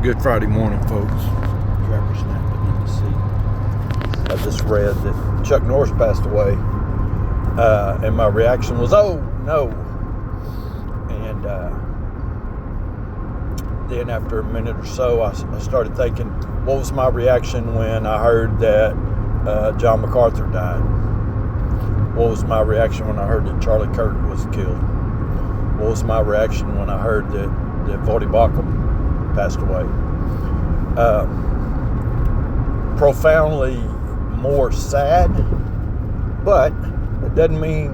Good Friday morning, folks. Trapper's napping in the seat. I just read that Chuck Norris passed away, and my reaction was, oh, no. And then after a minute or so, I started thinking, what was my reaction when I heard that John MacArthur died? What was my reaction when I heard that Charlie Kirk was killed? What was my reaction when I heard that Voddie Baucham passed away? Profoundly more sad, but it doesn't mean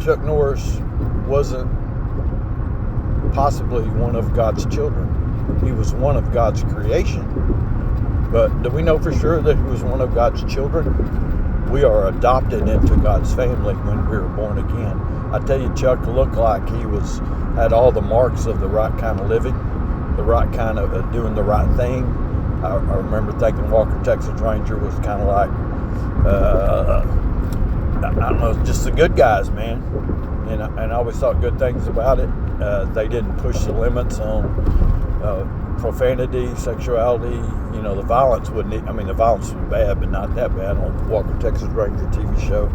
Chuck Norris wasn't possibly one of God's children. He was one of God's creation. But do we know for sure that he was one of God's children? We are adopted into God's family when we were born again. I tell you, Chuck looked like he had all the marks of the right kind of living, the right kind of doing the right thing. I remember thinking Walker Texas Ranger was kind of like, I don't know, just the good guys, man. And I always thought good things about it. They didn't push the limits on profanity, sexuality. You know, the violence the violence was bad, but not that bad on Walker Texas Ranger TV show.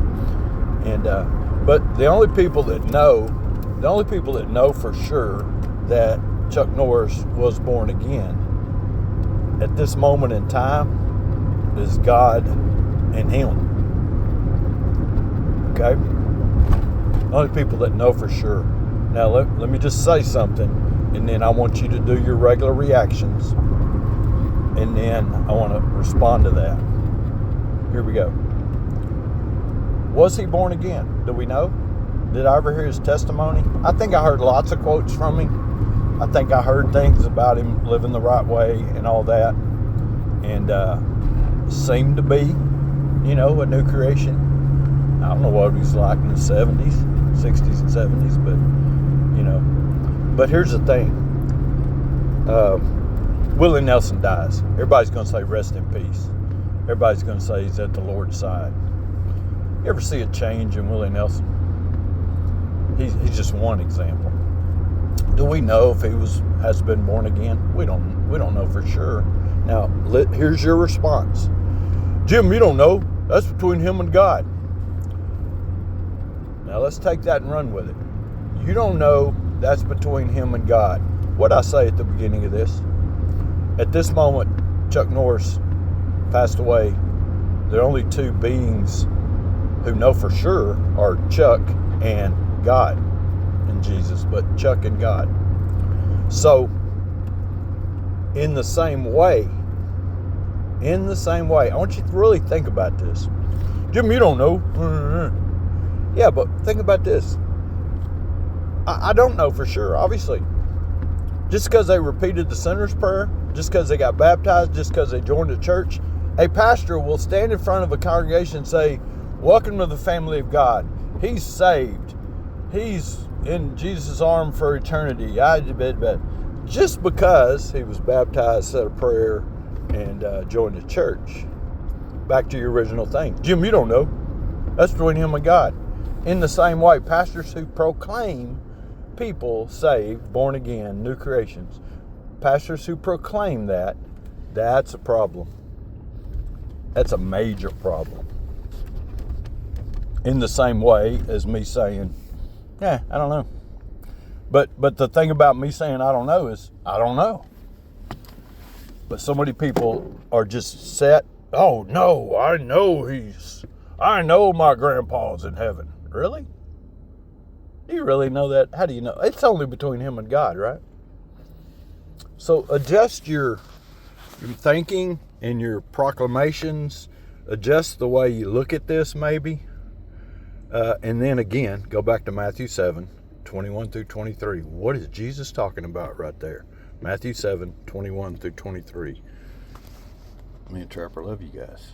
And but the only people that know for sure that Chuck Norris was born again at this moment in time is God and him. Okay? The only people that know for sure. Now let me just say something, and then I want you to do your regular reactions, and then I want to respond to that. Here we go. Was he born again? Do we know? Did I ever hear his testimony? I think I heard lots of quotes from him. I think I heard things about him living the right way and all that. And seemed to be, a new creation. I don't know what he was like in the 70s, 60s and 70s, but, But here's the thing. Willie Nelson dies. Everybody's going to say rest in peace. Everybody's going to say he's at the Lord's side. You ever see a change in Willie Nelson? He's just one example. Do we know if he has been born again? We don't know for sure. Now, here's your response. Jim, you don't know. That's between him and God. Now, let's take that and run with it. You don't know. That's between him and God. What did I say at the beginning of this? At this moment, Chuck Norris passed away. The only two beings who know for sure are Chuck and God and Jesus, but Chuck and God. So, in the same way, I want you to really think about this. Jim, you don't know. Yeah, but think about this. I don't know for sure, obviously. Just because they repeated the sinner's prayer, just because they got baptized, just because they joined a church, a pastor will stand in front of a congregation and say, welcome to the family of God. He's saved. He's in Jesus' arm for eternity. Just because he was baptized, said a prayer, and joined a church. Back to your original thing. Jim, you don't know. That's between him and God. In the same way, pastors who proclaim people saved, born again, new creations, pastors who proclaim that's a problem. That's a major problem. In the same way as me saying, I don't know. But the thing about me saying I don't know is I don't know. But so many people are just set, oh no, I know my grandpa's in heaven. Really? Do you really know that? How do you know? It's only between him and God, right? So adjust your thinking and your proclamations. Adjust the way you look at this, maybe. And then again, go back to Matthew 7, 21 through 23. What is Jesus talking about right there? Matthew 7, 21 through 23. Me and Trapper love you guys.